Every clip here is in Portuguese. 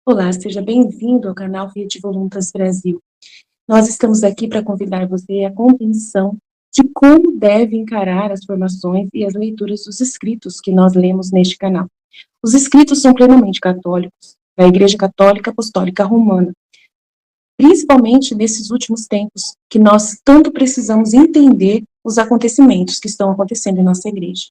Olá, seja bem-vindo ao canal Rede Voluntas Brasil. Nós estamos aqui para convidar você à compreensão de como deve encarar as formações e as leituras dos escritos que nós lemos neste canal. Os escritos são plenamente católicos, da Igreja Católica Apostólica Romana, principalmente nesses últimos tempos, que nós tanto precisamos entender os acontecimentos que estão acontecendo em nossa igreja.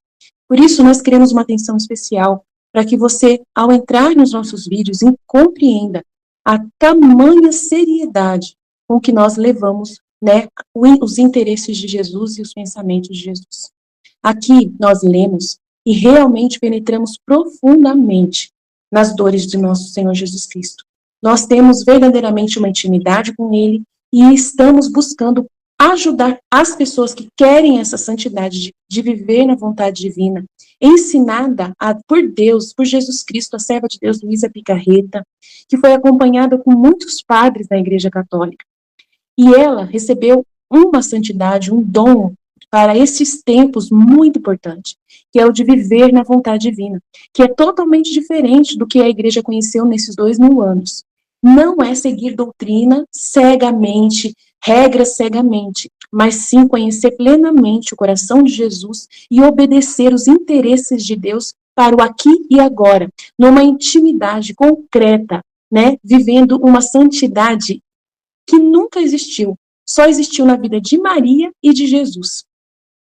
Por isso, nós queremos uma atenção especial para que você, ao entrar nos nossos vídeos, compreenda a tamanha seriedade com que nós levamos, né, os interesses de Jesus e os pensamentos de Jesus. Aqui nós lemos e realmente penetramos profundamente nas dores de nosso Senhor Jesus Cristo. Nós temos verdadeiramente uma intimidade com Ele e estamos buscando ajudar as pessoas que querem essa santidade de viver na vontade divina, ensinada por Deus, por Jesus Cristo, a serva de Deus, Luísa Picarreta, que foi acompanhada com muitos padres da Igreja Católica. E ela recebeu uma santidade, um dom para esses tempos muito importante, que é o de viver na vontade divina, que é totalmente diferente do que a igreja conheceu nesses 2000 anos. Não é seguir doutrina cegamente, regras cegamente, mas sim conhecer plenamente o coração de Jesus e obedecer os interesses de Deus para o aqui e agora, numa intimidade concreta, né, vivendo uma santidade que nunca existiu, só existiu na vida de Maria e de Jesus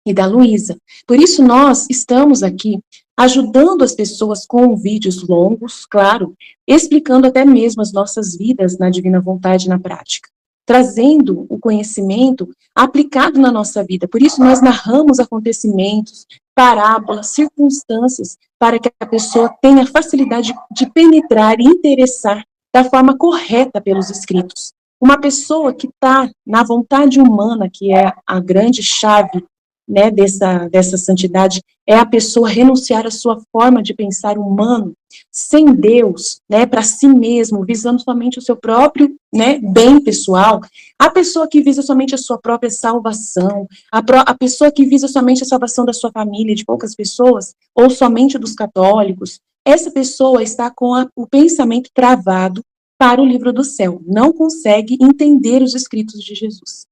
e da Luísa. Por isso nós estamos aqui ajudando as pessoas com vídeos longos, claro, explicando até mesmo as nossas vidas na divina vontade na prática, trazendo o conhecimento aplicado na nossa vida. Por isso nós narramos acontecimentos, parábolas, circunstâncias, para que a pessoa tenha facilidade de penetrar e interessar da forma correta pelos escritos. Uma pessoa que está na vontade humana, que é a grande chave, né, dessa santidade, é a pessoa renunciar à sua forma de pensar humano, sem Deus, né, para si mesmo, visando somente o seu próprio, né, bem pessoal. A pessoa que visa somente a sua própria salvação, a pessoa que visa somente a salvação da sua família, de poucas pessoas, ou somente dos católicos, essa pessoa está com o pensamento travado para o livro do céu, não consegue entender os escritos de Jesus.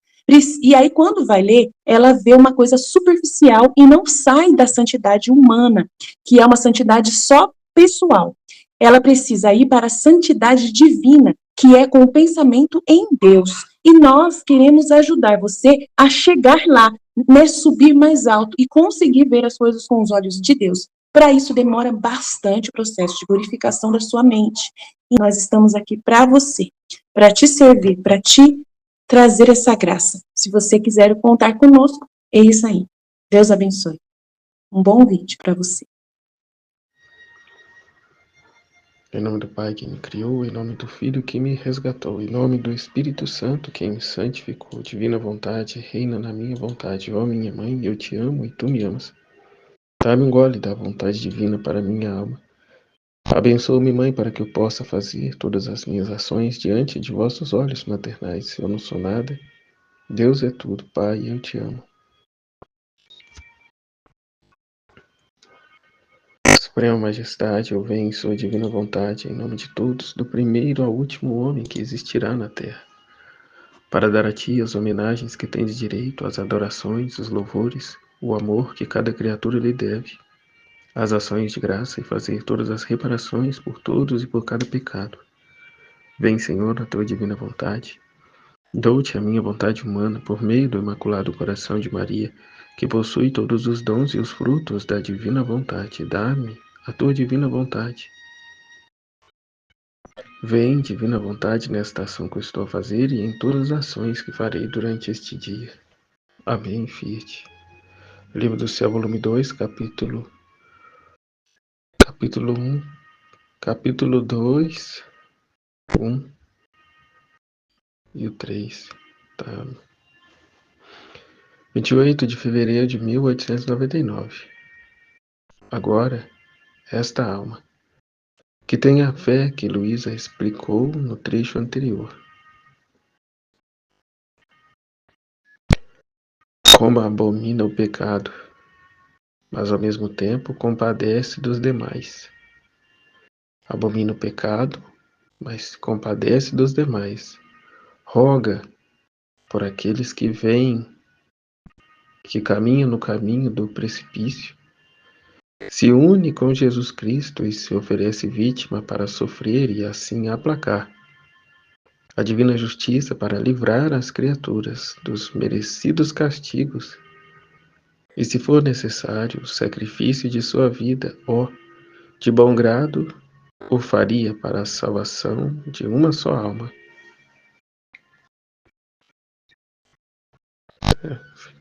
E aí, quando vai ler, ela vê uma coisa superficial e não sai da santidade humana, que é uma santidade só pessoal. Ela precisa ir para a santidade divina, que é com o pensamento em Deus. E nós queremos ajudar você a chegar lá, né, subir mais alto e conseguir ver as coisas com os olhos de Deus. Para isso, demora bastante o processo de purificação da sua mente. E nós estamos aqui para você, para te servir, para te trazer essa graça. Se você quiser contar conosco, é isso aí. Deus abençoe. Um bom vídeo para você. Em nome do Pai que me criou, em nome do Filho que me resgatou, em nome do Espírito Santo que me santificou, divina vontade, reina na minha vontade. Ó minha mãe, eu te amo e tu me amas. Dá-me um gole da vontade divina para minha alma. Abençoa-me, mãe, para que eu possa fazer todas as minhas ações diante de vossos olhos maternais. Eu não sou nada, Deus é tudo. Pai, eu te amo. Suprema Majestade, eu venho em sua divina vontade, em nome de todos, do primeiro ao último homem que existirá na terra, para dar a ti as homenagens que tens direito, as adorações, os louvores, o amor que cada criatura lhe deve, as ações de graça e fazer todas as reparações por todos e por cada pecado. Vem, Senhor, na tua divina vontade. Dou-te a minha vontade humana por meio do Imaculado Coração de Maria, que possui todos os dons e os frutos da divina vontade. Dá-me a tua divina vontade. Vem, divina vontade, nesta ação que eu estou a fazer e em todas as ações que farei durante este dia. Amém, Fiat. Livro do Céu, volume 2, capítulo 1, capítulo 2, 1 e o 3. Tá. 28 de fevereiro de 1899. Agora, esta alma, que tem a fé que Luísa explicou no trecho anterior. como abomina o pecado, mas ao mesmo tempo compadece dos demais. Abomina o pecado, mas se compadece dos demais. Roga por aqueles que vêm, que caminham no caminho do precipício. Se une com Jesus Cristo e se oferece vítima para sofrer e assim aplacar a divina justiça para livrar as criaturas dos merecidos castigos. E se for necessário o sacrifício de sua vida, de bom grado, o faria para a salvação de uma só alma.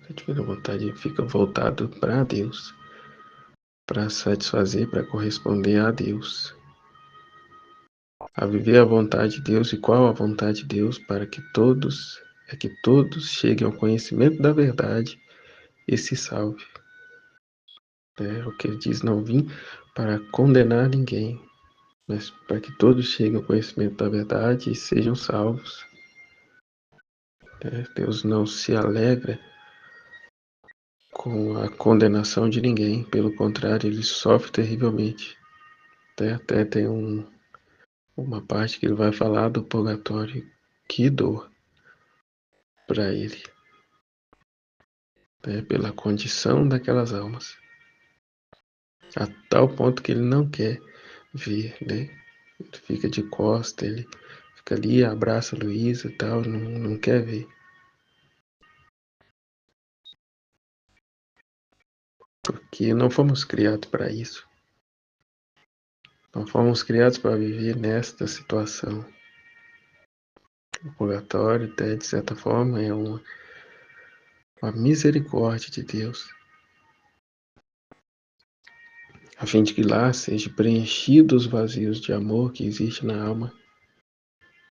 A divina vontade fica voltado para Deus, para satisfazer, para corresponder a Deus, a viver a vontade de Deus. E qual a vontade de Deus? Para que todos cheguem ao conhecimento da verdade e se salvem. O que ele diz: não vim para condenar ninguém, mas para que todos cheguem ao conhecimento da verdade e sejam salvos. Deus não se alegra com a condenação de ninguém, pelo contrário, ele sofre terrivelmente. Até tem uma parte que ele vai falar do purgatório. Que dor para ele, pela condição daquelas almas, a tal ponto que ele não quer ver, Ele fica de costa, ele fica ali, abraça a Luísa e tal, não quer ver. Porque não fomos criados para isso. Não fomos criados para viver nesta situação. O purgatório, até de certa forma, é uma misericórdia de Deus, a fim de que lá seja preenchido os vazios de amor que existe na alma,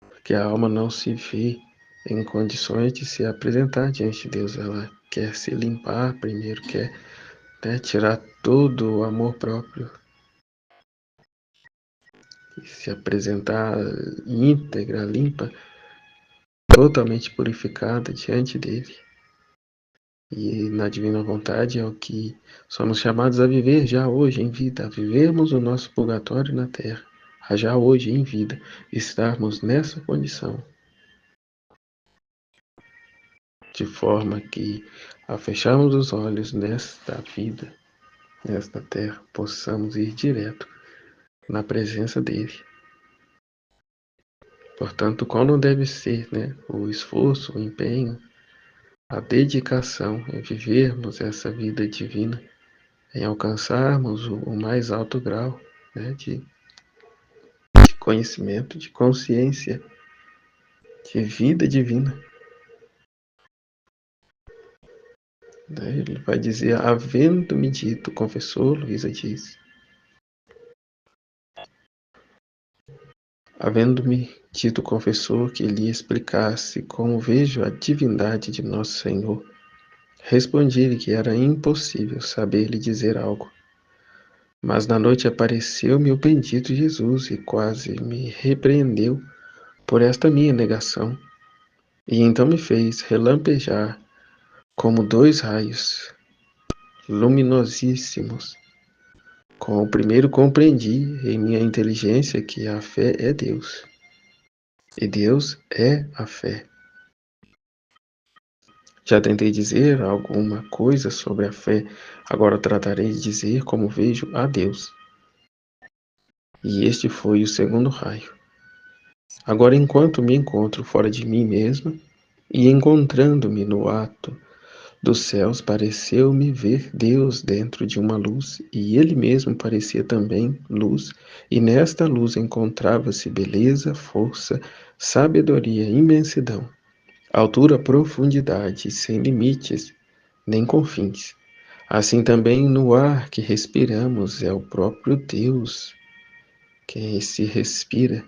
porque a alma não se vê em condições de se apresentar diante de Deus. Ela quer se limpar primeiro, quer tirar todo o amor próprio e se apresentar íntegra, limpa, totalmente purificada diante dele. E na divina vontade é o que somos chamados a viver já hoje em vida, a vivermos o nosso purgatório na Terra, a já hoje em vida estarmos nessa condição, de forma que, ao fecharmos os olhos nesta vida, nesta Terra, possamos ir direto na presença dele. Portanto, qual não deve ser, o esforço, o empenho, a dedicação em vivermos essa vida divina, em alcançarmos o mais alto grau de conhecimento, de consciência, de vida divina. Ele vai dizer: havendo-me dito, confessor, Luísa diz, havendo-me dito o confessor que lhe explicasse como vejo a divindade de nosso Senhor, respondi-lhe que era impossível saber-lhe dizer algo. Mas na noite apareceu-me o bendito Jesus e quase me repreendeu por esta minha negação. E então me fez relampejar como 2 raios luminosíssimos. Com o primeiro compreendi em minha inteligência que a fé é Deus. E Deus é a fé. Já tentei dizer alguma coisa sobre a fé, agora tratarei de dizer como vejo a Deus. E este foi o segundo raio. Agora, enquanto me encontro fora de mim mesma, e encontrando-me no ato dos céus, pareceu-me ver Deus dentro de uma luz, e Ele mesmo parecia também luz, e nesta luz encontrava-se beleza, força, sabedoria, imensidão, altura, profundidade, sem limites, nem confins. Assim também no ar que respiramos é o próprio Deus quem se respira,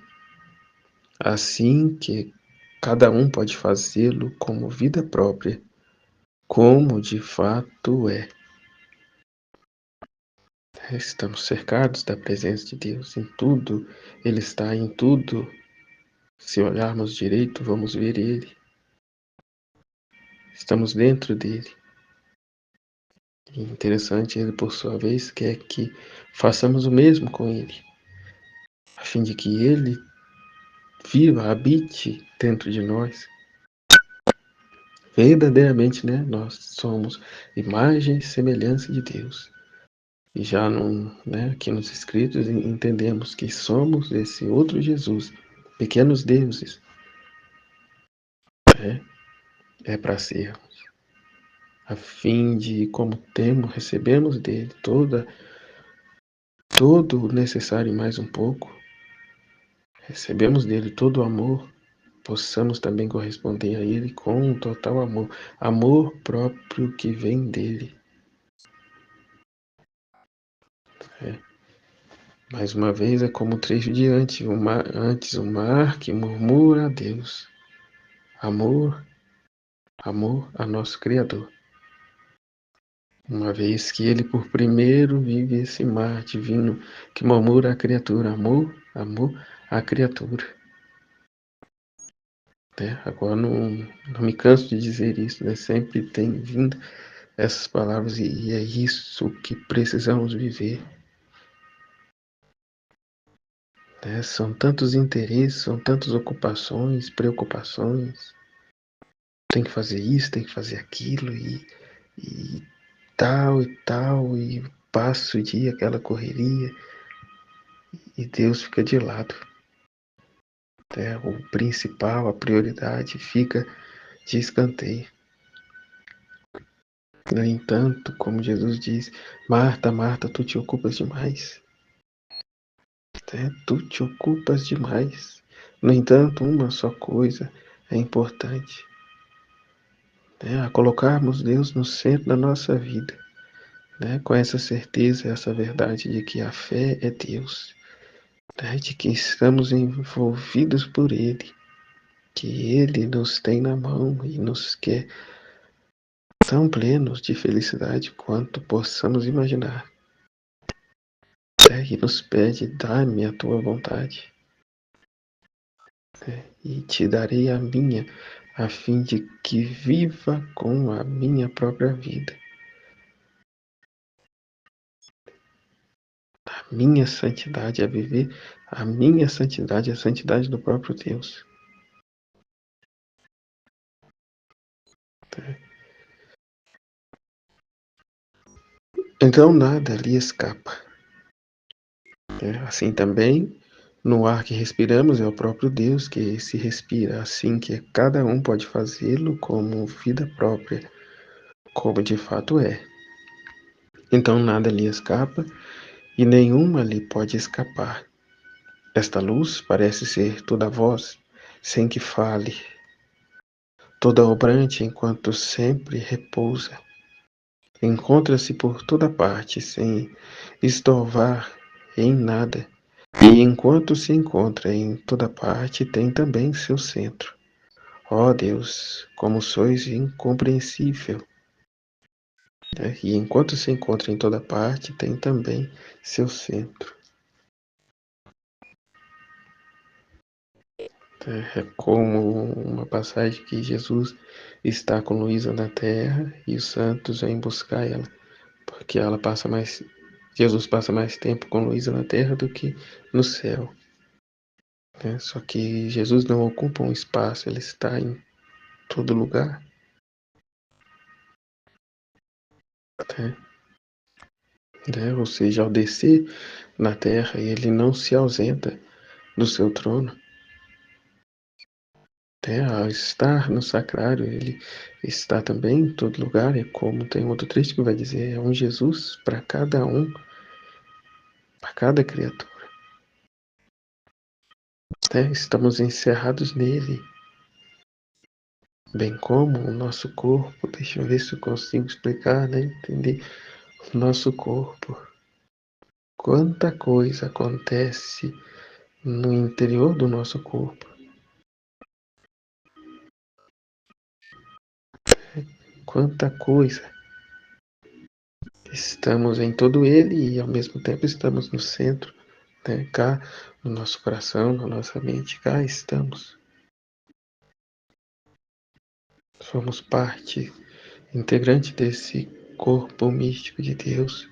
assim que cada um pode fazê-lo como vida própria, como de fato é. Estamos cercados da presença de Deus em tudo, Ele está em tudo. Se olharmos direito, vamos ver Ele. Estamos dentro dele. E interessante, ele, por sua vez, quer que façamos o mesmo com ele, a fim de que ele viva, habite dentro de nós. Verdadeiramente, né? Nós somos imagem e semelhança de Deus. E já aqui nos escritos entendemos que somos esse outro Jesus, pequenos deuses. É para sermos, a fim de, como recebemos dele todo o necessário e mais um pouco, recebemos dele todo o amor, possamos também corresponder a ele com um total amor, amor próprio que vem dele. Mais uma vez é como o trecho de antes, o mar que murmura a Deus. Amor, amor a nosso Criador. Uma vez que ele por primeiro vive esse mar divino que murmura a criatura. Amor, amor à criatura. Agora não me canso de dizer isso, né? Sempre tem vindo essas palavras e é isso que precisamos viver. São tantos interesses, são tantas ocupações, preocupações. Tem que fazer isso, tem que fazer aquilo e tal, e passa o dia, aquela correria, e Deus fica de lado. O principal, a prioridade fica de escanteio. No entanto, como Jesus diz, Marta, Marta, tu te ocupas demais. Tu te ocupas demais. No entanto, uma só coisa é importante. A colocarmos Deus no centro da nossa vida. Com essa certeza, essa verdade de que a fé é Deus. De que estamos envolvidos por Ele. Que Ele nos tem na mão e nos quer tão plenos de felicidade quanto possamos imaginar. E nos pede, dá-me a tua vontade. E te darei a minha, a fim de que viva com a minha própria vida. A minha santidade é viver, a minha santidade é a santidade do próprio Deus. Então nada lhe escapa. Assim também, no ar que respiramos é o próprio Deus que se respira, assim que cada um pode fazê-lo como vida própria, como de fato é. Então nada lhe escapa e nenhuma lhe pode escapar. Esta luz parece ser toda voz, sem que fale, toda obrante enquanto sempre repousa. Encontra-se por toda parte, sem estorvar em nada. E enquanto se encontra em toda parte, tem também seu centro. Ó Deus, como sois incompreensível! E enquanto se encontra em toda parte, tem também seu centro. É como uma passagem que Jesus está com Luísa na terra e os santos vêm buscar ela, porque Jesus passa mais tempo com Luísa na terra do que no céu. Só que Jesus não ocupa um espaço, ele está em todo lugar. Ou seja, ao descer na terra, ele não se ausenta do seu trono. Ao estar no sacrário, ele está também em todo lugar. É como tem outro trecho que vai dizer, é um Jesus para cada um, para cada criatura. Estamos encerrados nele. Bem como o nosso corpo, deixa eu ver se eu consigo explicar, entender o nosso corpo. Quanta coisa acontece no interior do nosso corpo. Quanta coisa. Estamos em todo ele e ao mesmo tempo estamos no centro, cá no nosso coração, na nossa mente, cá estamos. Somos parte integrante desse corpo místico de Deus,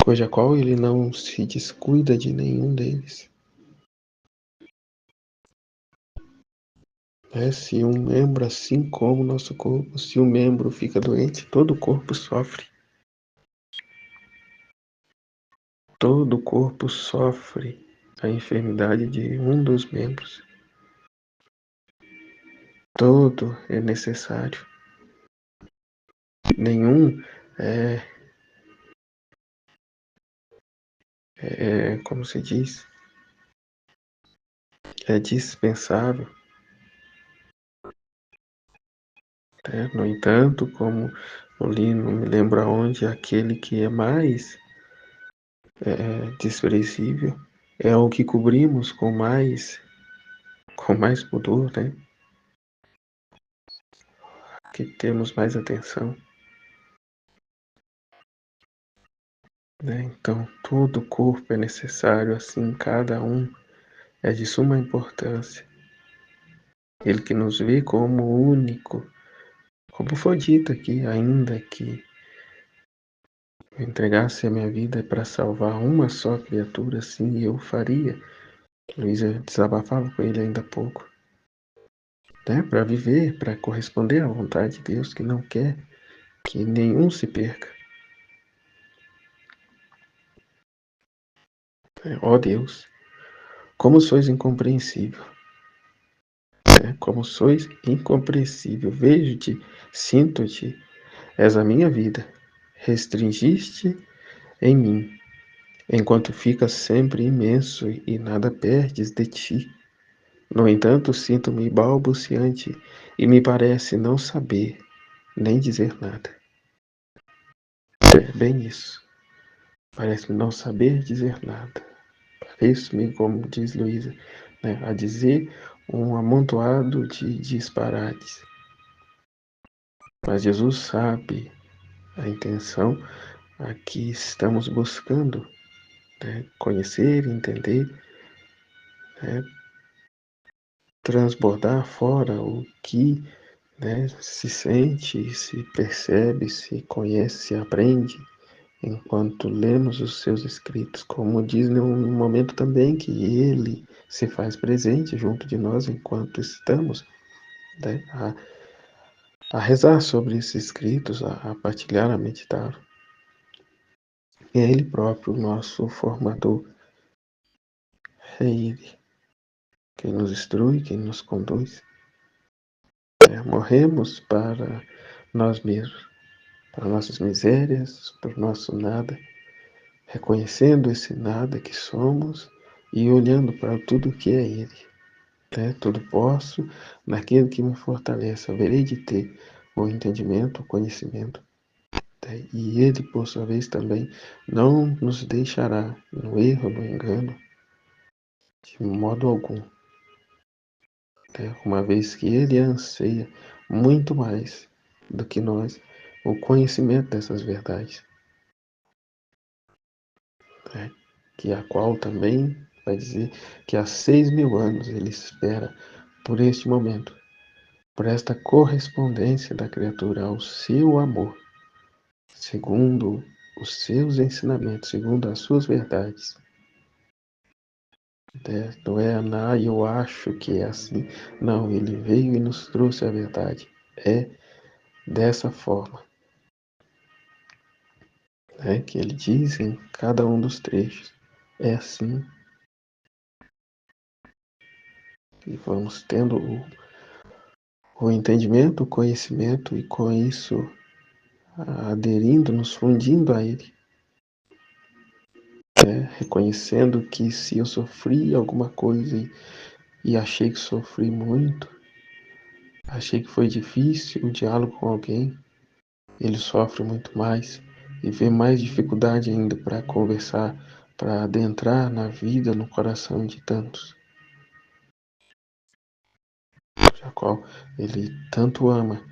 cuja qual ele não se descuida de nenhum deles. Se um membro, assim como o nosso corpo, se um membro fica doente, todo o corpo sofre. Todo o corpo sofre a enfermidade de um dos membros. Todo é necessário. Nenhum como se diz, é dispensável. No entanto, como eu li, não me lembro aonde, aquele que é mais desprezível é o que cobrimos com mais pudor, né? Que temos mais atenção. Então, todo o corpo é necessário, assim, cada um é de suma importância. Ele que nos vê como único, como foi dito aqui, ainda que eu entregasse a minha vida para salvar uma só criatura, sim, eu faria. Luísa desabafava com ele ainda há pouco. Para viver, para corresponder à vontade de Deus, que não quer que nenhum se perca. Ó Deus, como sois incompreensível. Como sois incompreensível. Vejo-te, sinto-te, és a minha vida. Restringiste em mim, enquanto ficas sempre imenso e nada perdes de ti. No entanto, sinto-me balbuciante e me parece não saber nem dizer nada. É bem isso. Parece-me não saber dizer nada. Pareço-me, como diz Luísa, a dizer um amontoado de disparates. Mas Jesus sabe a intenção a que estamos buscando, conhecer, entender, transbordar fora o que se sente, se percebe, se conhece, se aprende, enquanto lemos os seus escritos, como diz num momento também que ele se faz presente junto de nós enquanto estamos a rezar sobre esses escritos, a partilhar, a meditar. É Ele próprio, o nosso formador. É Ele quem nos instrui, quem nos conduz. Morremos para nós mesmos, para nossas misérias, para o nosso nada, reconhecendo esse nada que somos e olhando para tudo que é Ele. Tudo posso naquele que me fortalece. Haverei de ter o entendimento, o conhecimento. E Ele, por sua vez, também não nos deixará no erro, no engano, de modo algum. Uma vez que Ele anseia muito mais do que nós o conhecimento dessas verdades. Que a qual também vai dizer que há 6.000 anos Ele espera por este momento, por esta correspondência da criatura ao seu amor, segundo os seus ensinamentos, segundo as suas verdades. Não é, eu acho que é assim. Não, ele veio e nos trouxe a verdade. É dessa forma, que ele diz em cada um dos trechos. É assim. E vamos tendo o entendimento, o conhecimento e com isso aderindo, nos fundindo a ele. Reconhecendo que se eu sofri alguma coisa e achei que sofri muito, achei que foi difícil o diálogo com alguém, ele sofre muito mais e vê mais dificuldade ainda para conversar, para adentrar na vida, no coração de tantos, a qual ele tanto ama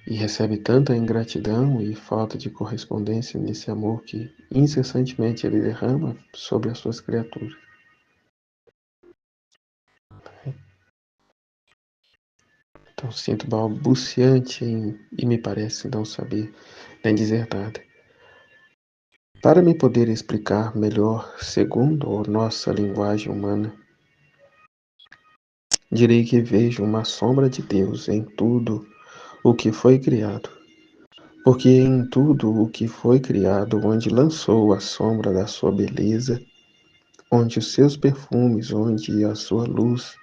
e recebe tanta ingratidão e falta de correspondência nesse amor que incessantemente ele derrama sobre as suas criaturas. um cinto balbuciante e me parece não saber nem dizer nada. Para me poder explicar melhor, segundo a nossa linguagem humana, direi que vejo uma sombra de Deus em tudo o que foi criado. Porque em tudo o que foi criado, onde lançou a sombra da sua beleza, onde os seus perfumes, onde a sua luz,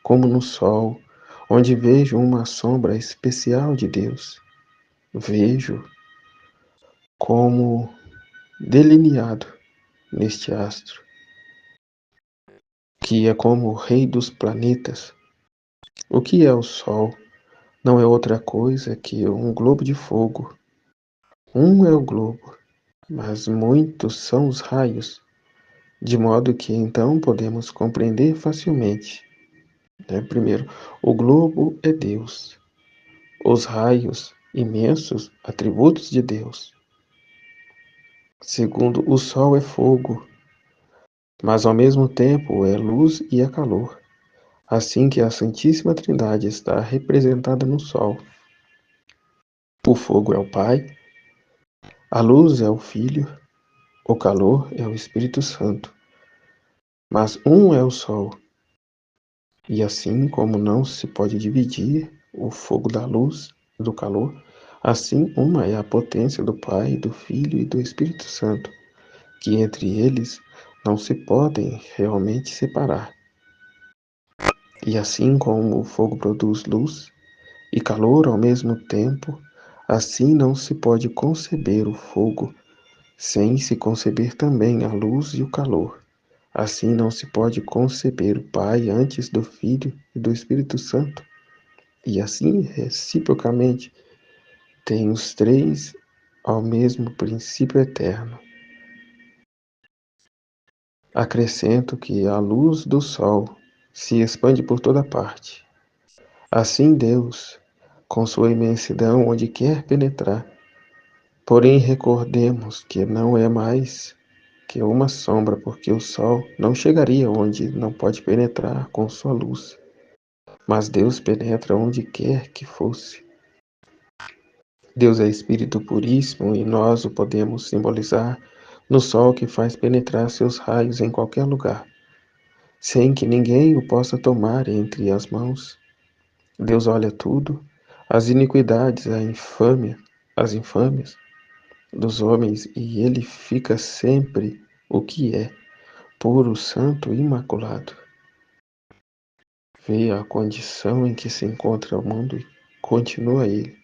como no sol, onde vejo uma sombra especial de Deus, vejo como delineado neste astro, que é como o rei dos planetas. O que é o Sol? Não é outra coisa que um globo de fogo. Um é o globo, mas muitos são os raios, de modo que então podemos compreender facilmente. Primeiro, o globo é Deus, os raios imensos, atributos de Deus. Segundo, o Sol é fogo, mas ao mesmo tempo é luz e é calor, assim que a Santíssima Trindade está representada no Sol. O fogo é o Pai, a luz é o Filho, o calor é o Espírito Santo. Mas um é o Sol, e assim como não se pode dividir o fogo da luz e do calor, assim uma é a potência do Pai, do Filho e do Espírito Santo, que entre eles não se podem realmente separar. E assim como o fogo produz luz e calor ao mesmo tempo, assim não se pode conceber o fogo sem se conceber também a luz e o calor. Assim não se pode conceber o Pai antes do Filho e do Espírito Santo. E assim, reciprocamente, tem os três ao mesmo princípio eterno. Acrescento que a luz do sol se expande por toda parte. Assim Deus, com sua imensidão, onde quer penetrar. Porém, recordemos que não é mais que uma sombra, porque o sol não chegaria onde não pode penetrar com sua luz. Mas Deus penetra onde quer que fosse. Deus é Espírito puríssimo e nós o podemos simbolizar no sol que faz penetrar seus raios em qualquer lugar, sem que ninguém o possa tomar entre as mãos. Deus olha tudo, as iniquidades, a infâmia, as infâmias dos homens, e ele fica sempre o que é, puro, santo e imaculado. Vê a condição em que se encontra o mundo e continua ele.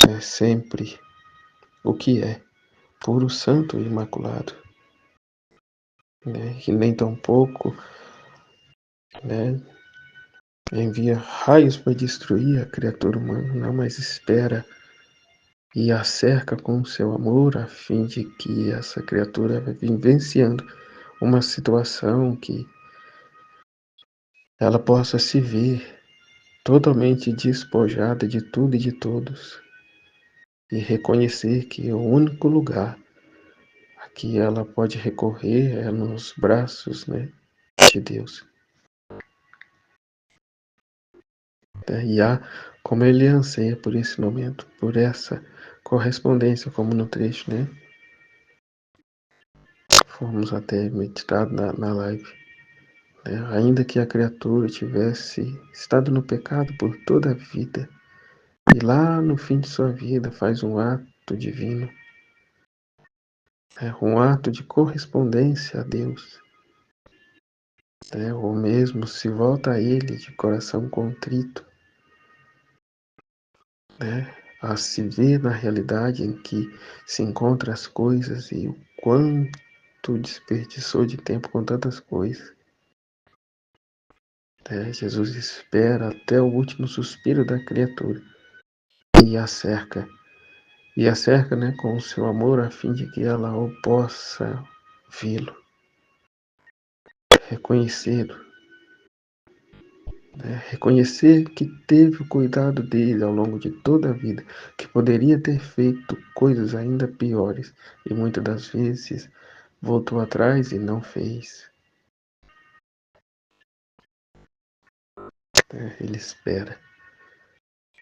É sempre o que é, puro, santo e imaculado. E nem tampouco envia raios para destruir a criatura humana, não, mas espera e a cerca com o seu amor, a fim de que essa criatura vai vivenciando uma situação que ela possa se ver totalmente despojada de tudo e de todos e reconhecer que o único lugar a que ela pode recorrer é nos braços, de Deus. E há como ele anseia por esse momento, por essa correspondência, como no trecho, Fomos até meditado na live. Ainda que a criatura tivesse estado no pecado por toda a vida, e lá no fim de sua vida faz um ato divino, um ato de correspondência a Deus, ou mesmo se volta a Ele de coração contrito, a se ver na realidade em que se encontram as coisas e o quanto desperdiçou de tempo com tantas coisas. Jesus espera até o último suspiro da criatura e a cerca. E a cerca, com o seu amor, a fim de que ela o possa vê-lo, reconhecê-lo, reconhecer que teve o cuidado dele ao longo de toda a vida, que poderia ter feito coisas ainda piores e muitas das vezes voltou atrás e não fez. Ele espera.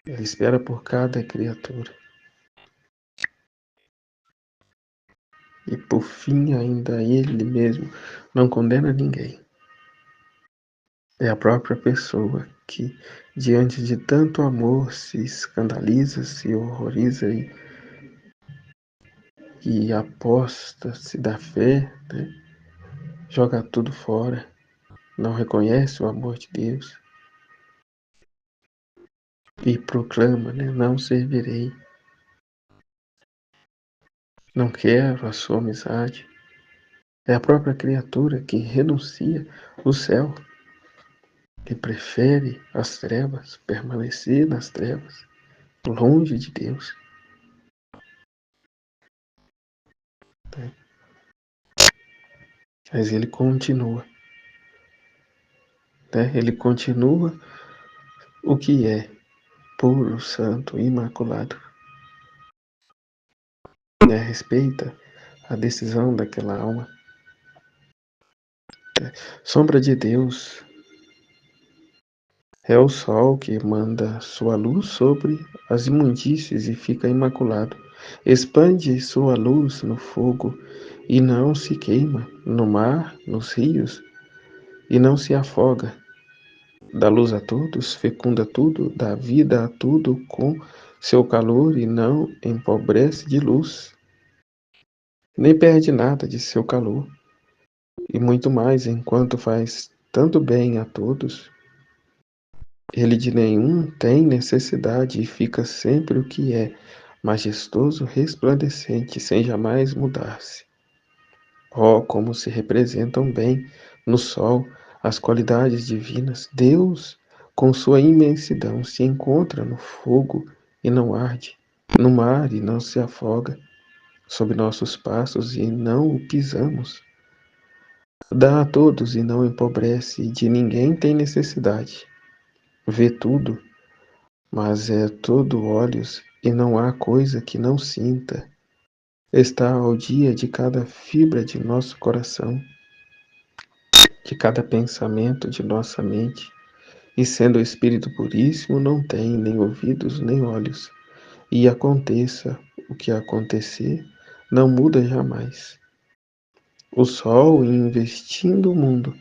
Ele espera por cada criatura. E por fim, ainda ele mesmo não condena ninguém. É a própria pessoa que, diante de tanto amor, se escandaliza, se horroriza e aposta-se da fé, né? Joga tudo fora, não reconhece o amor de Deus e proclama, né? Não servirei, não quero a sua amizade. É a própria criatura que renuncia o céu, que prefere as trevas, permanecer nas trevas, longe de Deus. Né? Mas ele continua, né? Ele continua o que é puro, santo, imaculado. Né? Respeita a decisão daquela alma. Né? Sombra de Deus é o sol que manda sua luz sobre as imundícies e fica imaculado. Expande sua luz no fogo e não se queima, no mar, nos rios, e não se afoga. Dá luz a todos, fecunda tudo, dá vida a tudo com seu calor e não empobrece de luz, nem perde nada de seu calor. E muito mais, enquanto faz tanto bem a todos, ele de nenhum tem necessidade e fica sempre o que é, majestoso, resplandecente, sem jamais mudar-se. Oh, como se representam bem no sol as qualidades divinas! Deus, com sua imensidão, se encontra no fogo e não arde, no mar e não se afoga, sob nossos passos e não o pisamos. Dá a todos e não empobrece, e de ninguém tem necessidade. Vê tudo, mas é todo olhos e não há coisa que não sinta. Está ao dia de cada fibra de nosso coração, de cada pensamento de nossa mente, e sendo o Espírito Puríssimo, não tem nem ouvidos nem olhos, e aconteça o que acontecer, não muda jamais. O sol, investindo o mundo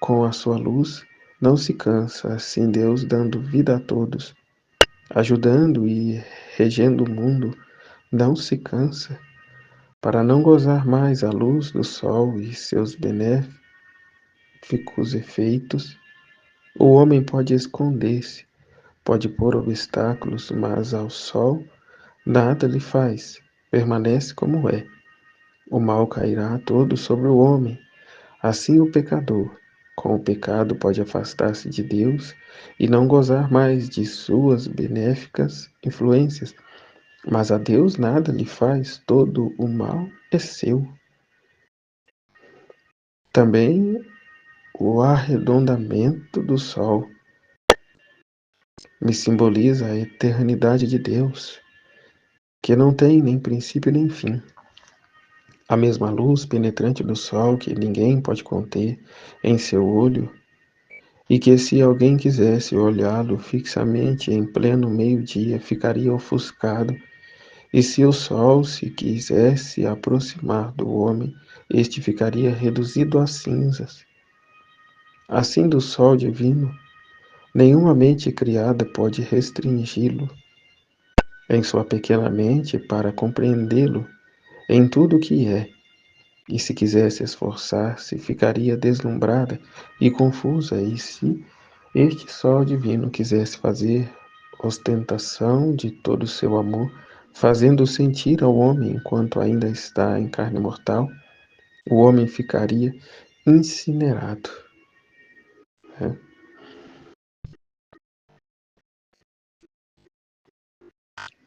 com a sua luz, não se cansa, assim Deus dando vida a todos, ajudando e regendo o mundo, não se cansa, para não gozar mais a luz do sol e seus benéficos efeitos. O homem pode esconder-se, pode pôr obstáculos, mas ao sol nada lhe faz, permanece como é. O mal cairá todo sobre o homem. Assim o pecador, com o pecado, pode afastar-se de Deus e não gozar mais de suas benéficas influências. Mas a Deus nada lhe faz, todo o mal é seu. Também o arredondamento do sol me simboliza a eternidade de Deus, que não tem nem princípio nem fim. A mesma luz penetrante do sol que ninguém pode conter em seu olho, e que se alguém quisesse olhá-lo fixamente em pleno meio-dia, ficaria ofuscado, e se o sol se quisesse aproximar do homem, este ficaria reduzido a cinzas. Assim do sol divino, nenhuma mente criada pode restringi-lo em sua pequena mente para compreendê-lo em tudo o que é, e se quisesse esforçar-se, ficaria deslumbrada e confusa, e se este sol divino quisesse fazer ostentação de todo o seu amor, fazendo sentir ao homem enquanto ainda está em carne mortal, o homem ficaria incinerado. Né?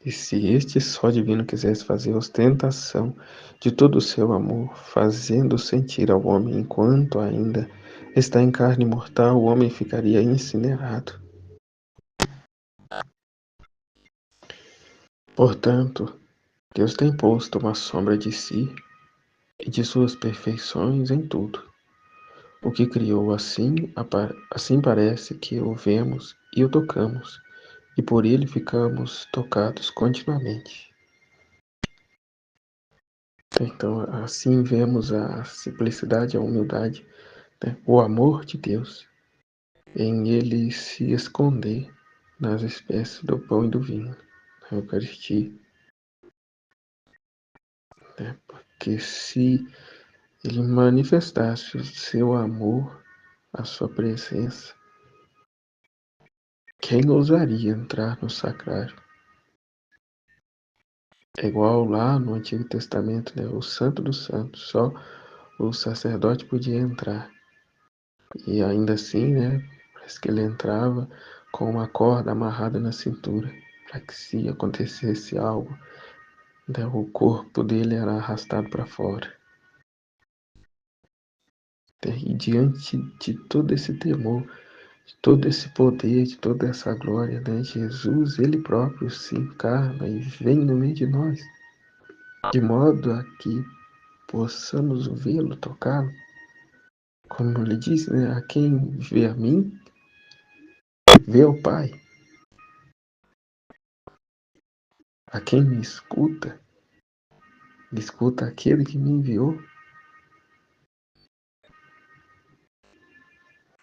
E se este sol divino quisesse fazer ostentação de todo o seu amor, fazendo sentir ao homem enquanto ainda está em carne mortal, o homem ficaria incinerado. Portanto, Deus tem posto uma sombra de si e de suas perfeições em tudo. O que criou assim, assim parece que o vemos e o tocamos, e por ele ficamos tocados continuamente. Então, assim vemos a simplicidade, a humildade, né? O amor de Deus em ele se esconder nas espécies do pão e do vinho, na Eucaristia. Né? Porque se ele manifestasse o seu amor, a sua presença, quem ousaria entrar no sacrário? É igual lá no Antigo Testamento, né? O Santo dos Santos, só o sacerdote podia entrar. E ainda assim, né? Parece que ele entrava com uma corda amarrada na cintura, para que se acontecesse algo, né, o corpo dele era arrastado para fora. E diante de todo esse temor, de todo esse poder, de toda essa glória, né, Jesus, ele próprio se encarna e vem no meio de nós, de modo a que possamos vê-lo, tocá-lo. Como ele disse, né, a quem vê a mim, vê o Pai. A quem me escuta, escuta aquele que me enviou.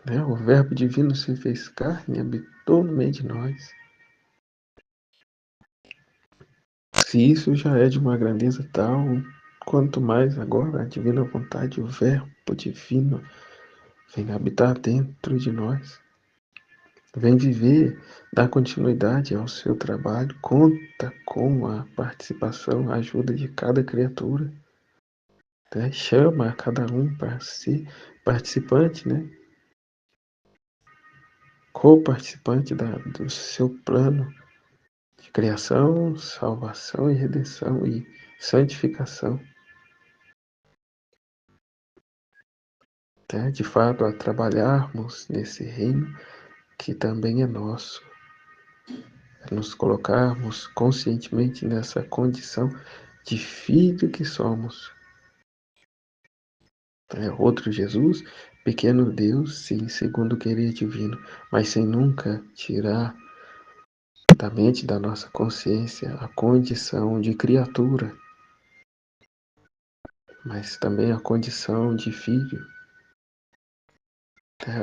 Né? O Verbo divino se fez carne e habitou no meio de nós. Se isso já é de uma grandeza tal, quanto mais agora a divina vontade, o Verbo divino, vem habitar dentro de nós. Vem viver, dar continuidade ao seu trabalho, conta com a participação, a ajuda de cada criatura. Né? Chama a cada um para ser participante, né? Co-participante do seu plano de criação, salvação e redenção e santificação. Né? De fato, a trabalharmos nesse reino que também é nosso, nos colocarmos conscientemente nessa condição de filho que somos. É outro Jesus, pequeno Deus, sim, segundo o querer divino, mas sem nunca tirar da mente, da nossa consciência, a condição de criatura, mas também a condição de filho.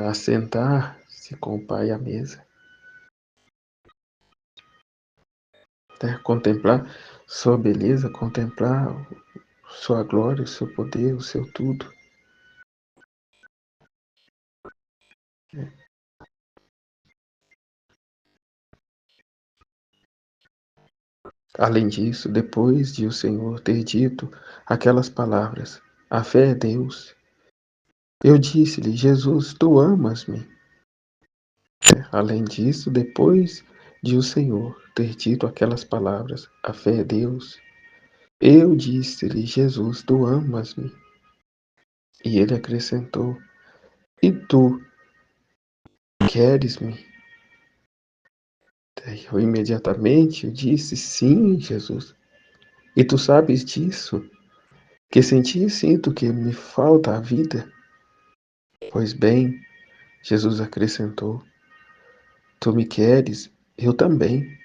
Assentar-se com o Pai à mesa. Contemplar sua beleza, contemplar sua glória, o seu poder, o seu tudo. Além disso, depois de o Senhor ter dito aquelas palavras, a fé é Deus, eu disse-lhe, Jesus, tu amas-me. Além disso, depois de o Senhor ter dito aquelas palavras, a fé é Deus, eu disse-lhe, Jesus, tu amas-me. E ele acrescentou, e tu queres-me? Eu imediatamente disse, sim, Jesus. E tu sabes disso? Que sem ti sinto que me falta a vida? Pois bem, Jesus acrescentou, tu me queres, eu também.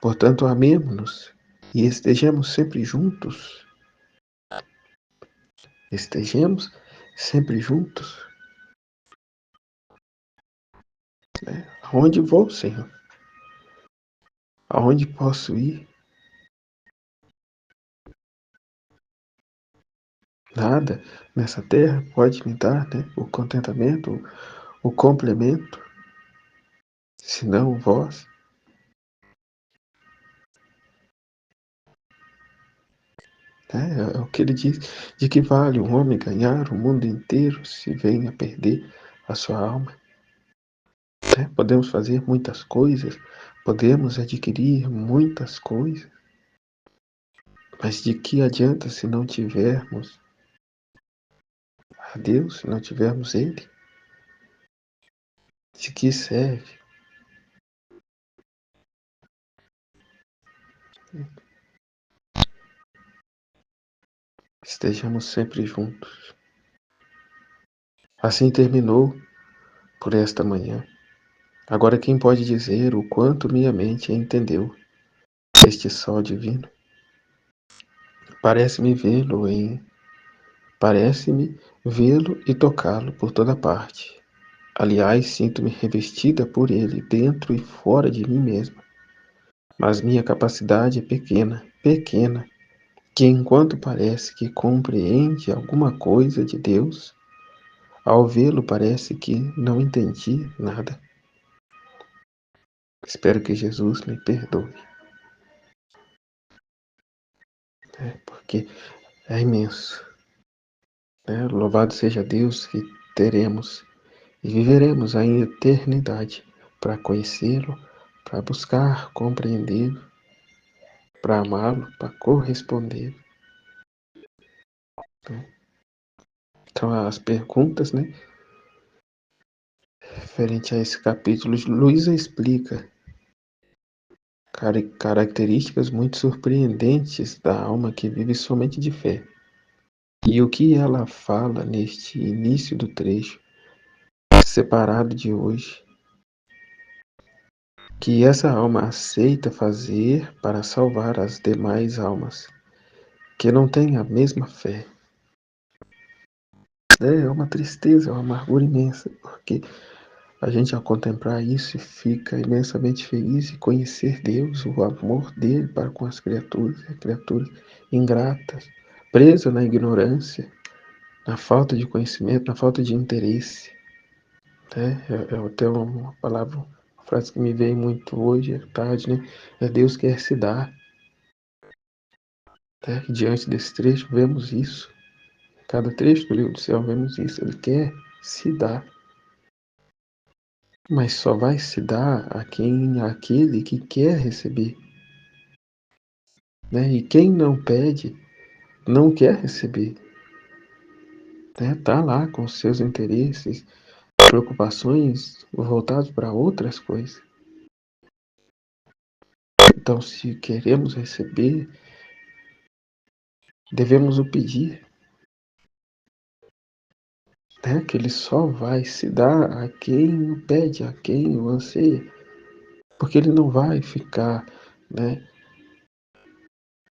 Portanto, amemo-nos e estejamos sempre juntos. Estejamos sempre juntos. Aonde vou, Senhor? Aonde posso ir? Nada nessa terra pode me dar, né, o contentamento, o complemento, senão vós. É o que ele diz, de que vale um homem ganhar o mundo inteiro se vem a perder a sua alma. Podemos fazer muitas coisas, podemos adquirir muitas coisas, mas de que adianta se não tivermos a Deus, se não tivermos Ele? De que serve? Estejamos sempre juntos. Assim terminou por esta manhã. Agora quem pode dizer o quanto minha mente entendeu este sol divino? Parece-me vê-lo em Parece-me vê-lo e tocá-lo por toda parte. Aliás, sinto-me revestida por ele, dentro e fora de mim mesma. Mas minha capacidade é pequena, pequena, que enquanto parece que compreende alguma coisa de Deus, ao vê-lo parece que não entendi nada. Espero que Jesus me perdoe, porque é imenso. Louvado seja Deus que teremos e viveremos a eternidade para conhecê-lo, para buscar compreendê-lo, para amá-lo, para corresponder. Então, as perguntas, referente a esse capítulo, Luísa explica características muito surpreendentes da alma que vive somente de fé. E o que ela fala neste início do trecho separado de hoje, que essa alma aceita fazer para salvar as demais almas, que não têm a mesma fé. É uma tristeza, é uma amargura imensa, porque a gente ao contemplar isso fica imensamente feliz e conhecer Deus, o amor dele para com as criaturas ingratas, presas na ignorância, na falta de conhecimento, na falta de interesse. É até uma palavra, uma frase que me veio muito hoje, à tarde, É Deus quer se dar. Diante desse trecho, vemos isso. Cada trecho do livro do céu, vemos isso. Ele quer se dar. Mas só vai se dar aquele que quer receber. E quem não pede, não quer receber. Tá lá com seus interesses, preocupações voltados para outras coisas. Então, se queremos receber, devemos o pedir. Que ele só vai se dar a quem o pede, a quem o anseia. Porque ele não vai ficar,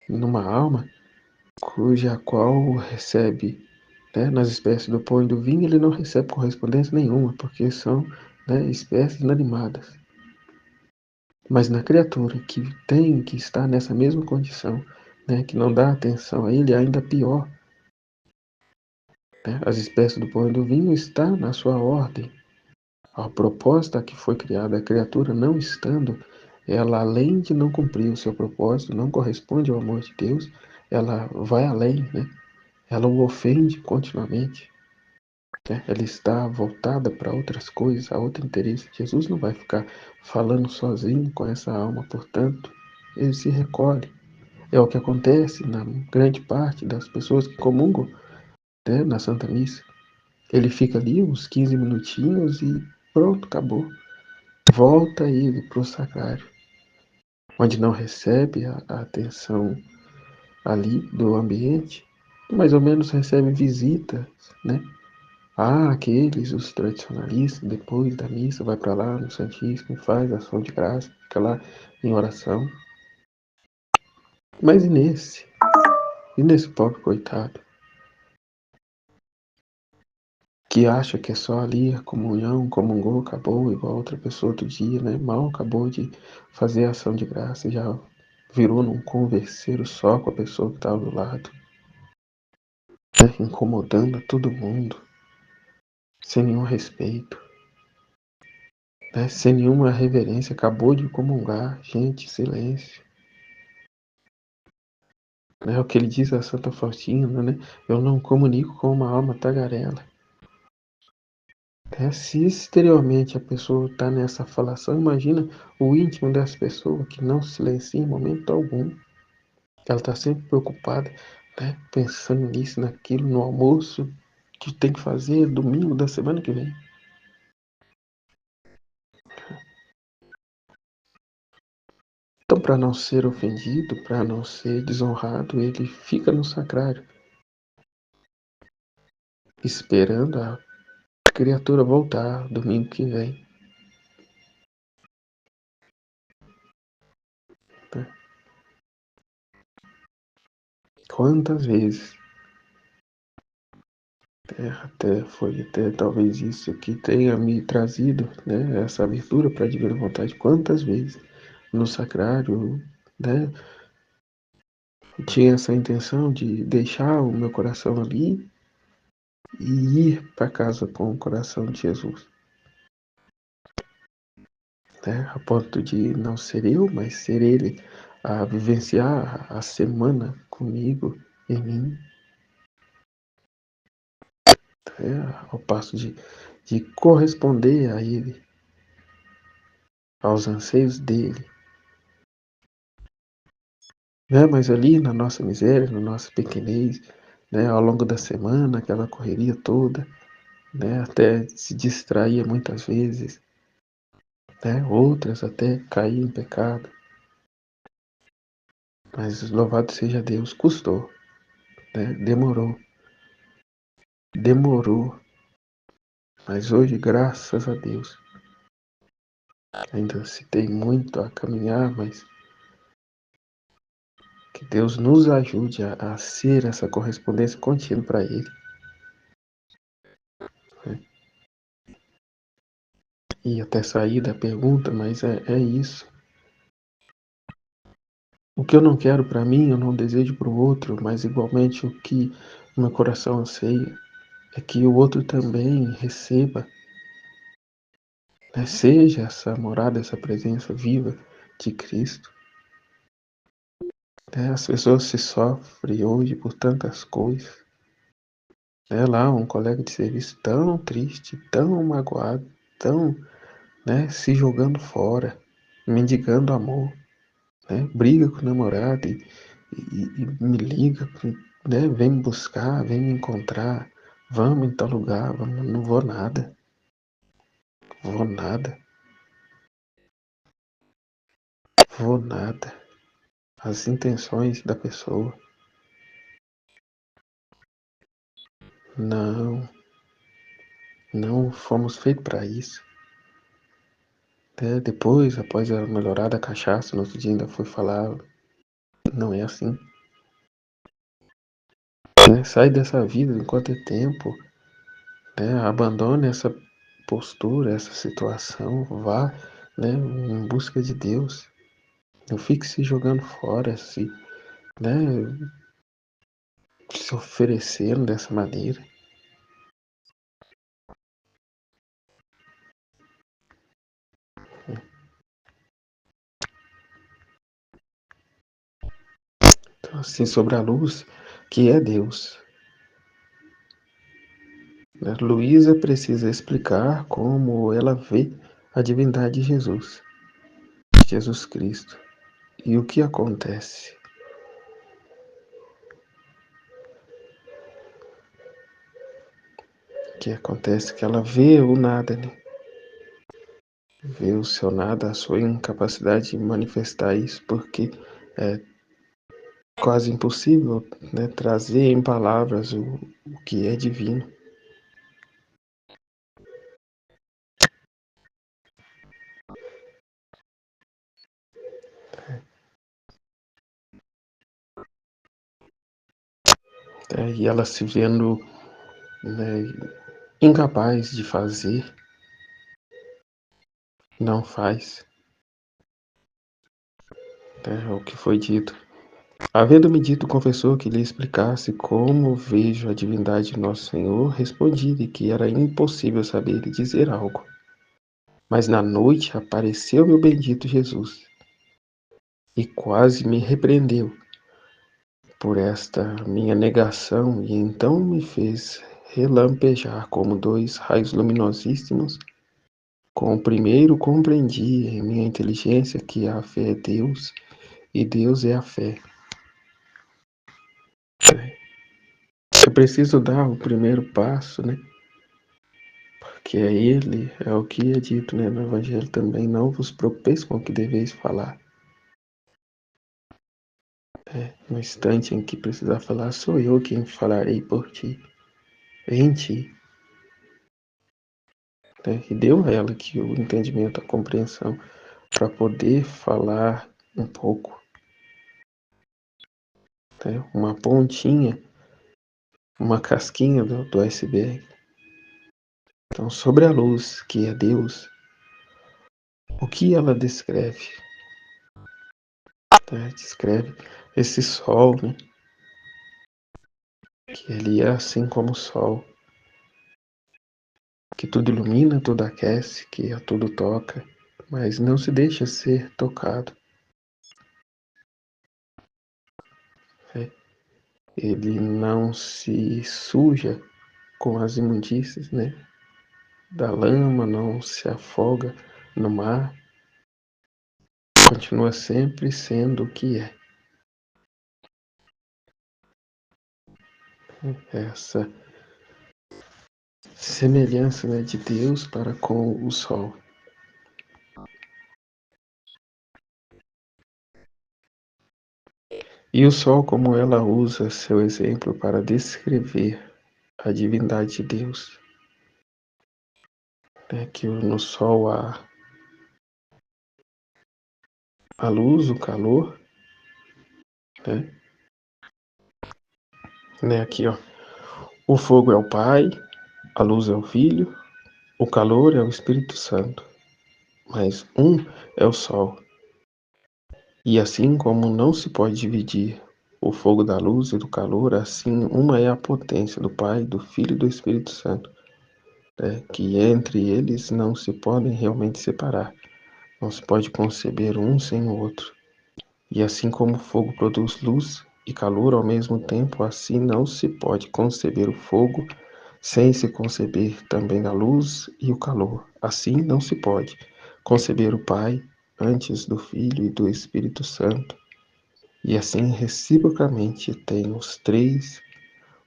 numa alma cuja qual recebe, nas espécies do pão e do vinho, ele não recebe correspondência nenhuma, porque são, espécies inanimadas. Mas na criatura que está nessa mesma condição, que não dá atenção a ele, ainda pior. As espécies do pão e do vinho está na sua ordem. A proposta que foi criada, a criatura não estando, ela além de não cumprir o seu propósito, não corresponde ao amor de Deus, ela vai além, Ela o ofende continuamente. Ela está voltada para outras coisas, a outro interesse. Jesus não vai ficar falando sozinho com essa alma, portanto, ele se recolhe. É o que acontece na grande parte das pessoas que comungam, na Santa Missa. Ele fica ali uns 15 minutinhos e pronto, acabou. Volta ele para o sacrário, onde não recebe a atenção ali do ambiente, mais ou menos recebe visitas, aqueles, os tradicionalistas, depois da missa, vai para lá no Santíssimo, faz ação de graça, fica lá em oração. Mas e nesse pobre coitado, que acha que é só ali a comunhão, comungou, acabou, igual outra pessoa outro dia, Mal acabou de fazer a ação de graça, já virou num converseiro só com a pessoa que estava do lado, incomodando todo mundo, sem nenhum respeito, sem nenhuma reverência, acabou de comungar, gente, silêncio. É o que ele diz a Santa Faustina, Eu não comunico com uma alma tagarela. Se exteriormente a pessoa está nessa falação, imagina o íntimo dessa pessoa que não silencia em momento algum. Ela está sempre preocupada, pensando nisso, naquilo, no almoço que tem que fazer domingo da semana que vem. Então, para não ser ofendido, para não ser desonrado, ele fica no sacrário, esperando a criatura voltar domingo que vem. Quantas vezes? Até talvez isso que tenha me trazido, né, essa abertura para a divina vontade. Quantas vezes no sacrário, né, eu tinha essa intenção de deixar o meu coração ali e ir para casa com o coração de Jesus, né, a ponto de não ser eu, mas ser Ele a vivenciar a semana comigo, em mim, ao passo de corresponder a Ele, aos anseios dele, né? Mas ali na nossa miséria, na nossa pequenez, né? Ao longo da semana, aquela correria toda, né? Até se distraía muitas vezes, né? Outras até caía em pecado, mas louvado seja Deus, custou, né? Demorou, mas hoje, graças a Deus, ainda se tem muito a caminhar, mas que Deus nos ajude a ser essa correspondência contínua para Ele, né? E até sair da pergunta, mas é isso. O que eu não quero para mim, eu não desejo para o outro, mas igualmente o que o meu coração anseia é que o outro também receba, né? Seja essa morada, essa presença viva de Cristo, né? As pessoas se sofrem hoje por tantas coisas, né? Lá um colega de serviço tão triste, tão magoado, tão, né, se jogando fora, mendigando amor, né? Briga com o namorado e me liga, né? Vem me buscar, vem me encontrar, vamos em tal lugar, vamos, não vou nada, vou nada. As intenções da pessoa, não, não fomos feitos para isso. Até depois, após a melhorada da cachaça, no outro dia ainda fui falar, não é assim. Né? Sai dessa vida enquanto é tempo, né? Abandone essa postura, essa situação, vá, né, em busca de Deus. Não fique se jogando fora, né, se oferecendo dessa maneira. Então, assim, sobre a luz, que é Deus, né? Luísa precisa explicar como ela vê a divindade de Jesus Cristo. E o que acontece? O que acontece é que ela vê o nada, né? Vê o seu nada, a sua incapacidade de manifestar isso, porque é quase impossível, né, trazer em palavras o que é divino. E ela se vendo, né, incapaz de fazer, não faz, né, o que foi dito. Havendo-me dito, confessou que lhe explicasse como vejo a divindade de nosso Senhor, respondi-lhe que era impossível saber e dizer algo. Mas na noite apareceu meu bendito Jesus e quase me repreendeu por esta minha negação e então me fez relampejar como dois raios luminosíssimos. Com o primeiro compreendi em minha inteligência que a fé é Deus e Deus é a fé. É preciso dar o primeiro passo, né? Porque é Ele, é o que é dito, né, no Evangelho também, não vos preocupeis com o que deveis falar. No instante em que precisar falar, sou eu quem falarei por ti, em ti. Né? E deu a ela aqui o entendimento, a compreensão, para poder falar um pouco. né? Uma pontinha, uma casquinha do iceberg. Então, sobre a luz, que é Deus, o que ela descreve? Né? Descreve esse sol, né? Que ele é assim como o sol, que tudo ilumina, tudo aquece, que a tudo toca, mas não se deixa ser tocado. Né? Ele não se suja com as imundícies, né? Da lama, não se afoga no mar, continua sempre sendo o que é. Essa semelhança, né, de Deus para com o sol. E o sol, como ela usa seu exemplo para descrever a divindade de Deus, né, que no sol há a luz, o calor, né? Aqui, ó, o fogo é o Pai, a luz é o Filho, o calor é o Espírito Santo, mas um é o sol. E assim como não se pode dividir o fogo da luz e do calor, assim uma é a potência do Pai, do Filho e do Espírito Santo, né? Que entre eles não se podem realmente separar, não se pode conceber um sem o outro. E assim como o fogo produz luz e calor ao mesmo tempo, assim não se pode conceber o fogo sem se conceber também a luz e o calor. Assim não se pode conceber o Pai antes do Filho e do Espírito Santo. E assim reciprocamente têm os três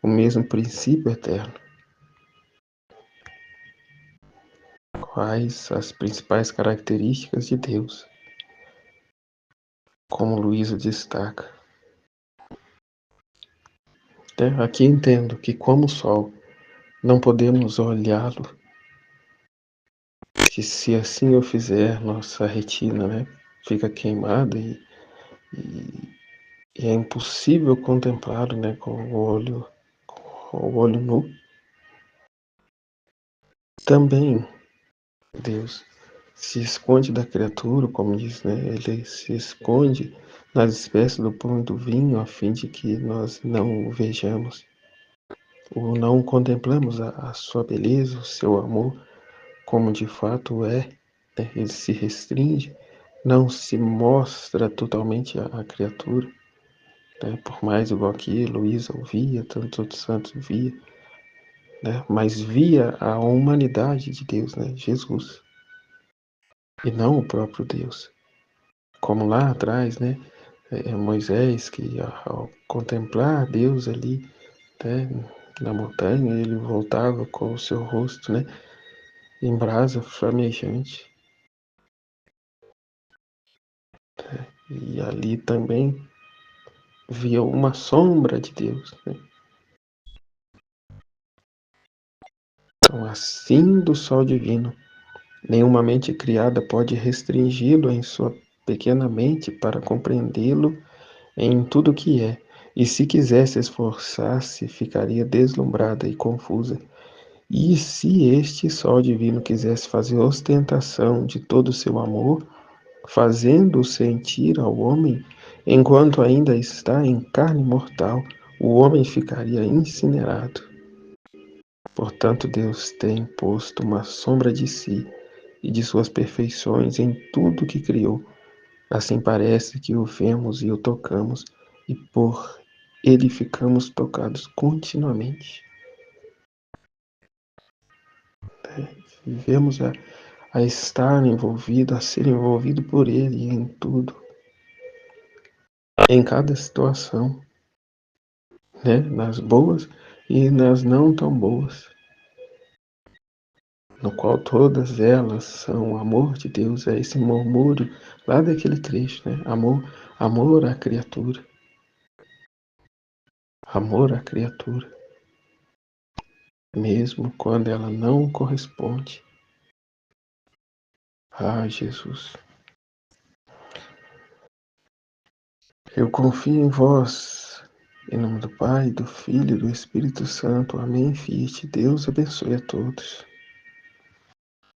o mesmo princípio eterno. Quais as principais características de Deus? Como Luísa destaca. Aqui entendo que, como o Sol, não podemos olhá-lo, que se assim eu fizer, nossa retina, né, fica queimada e é impossível contemplá-lo, né, com o olho nu. Também Deus se esconde da criatura, como diz, né, ele se esconde nas espécies do pão e do vinho, a fim de que nós não o vejamos, ou não contemplamos a sua beleza, o seu amor, como de fato é, né? Ele se restringe, não se mostra totalmente a criatura, né? Por mais igual que Luísa ouvia, tantos outros santos via, né? Mas via a humanidade de Deus, né? Jesus, e não o próprio Deus. Como lá atrás, né? Moisés, que ao contemplar Deus ali, né, na montanha, ele voltava com o seu rosto, né, em brasa flamejante. E ali também via uma sombra de Deus, né? Então, assim do sol divino, nenhuma mente criada pode restringi-lo em sua pequena mente para compreendê-lo em tudo que é. E se quisesse esforçar-se, ficaria deslumbrada e confusa. E se este sol divino quisesse fazer ostentação de todo o seu amor, fazendo-o sentir ao homem, enquanto ainda está em carne mortal, o homem ficaria incinerado. Portanto, Deus tem posto uma sombra de si e de suas perfeições em tudo que criou. Assim parece que o vemos e o tocamos, e por ele ficamos tocados continuamente. Vivemos a estar envolvido, a ser envolvido por ele em tudo, em cada situação, né? Nas boas e nas não tão boas, no qual todas elas são o amor de Deus, é esse murmúrio lá daquele trecho, né? Amor à criatura, amor à criatura, mesmo quando ela não corresponde. Ah, Jesus, eu confio em vós, Em nome do Pai, do Filho e do Espírito Santo. Amém. Fiat. Deus abençoe a todos.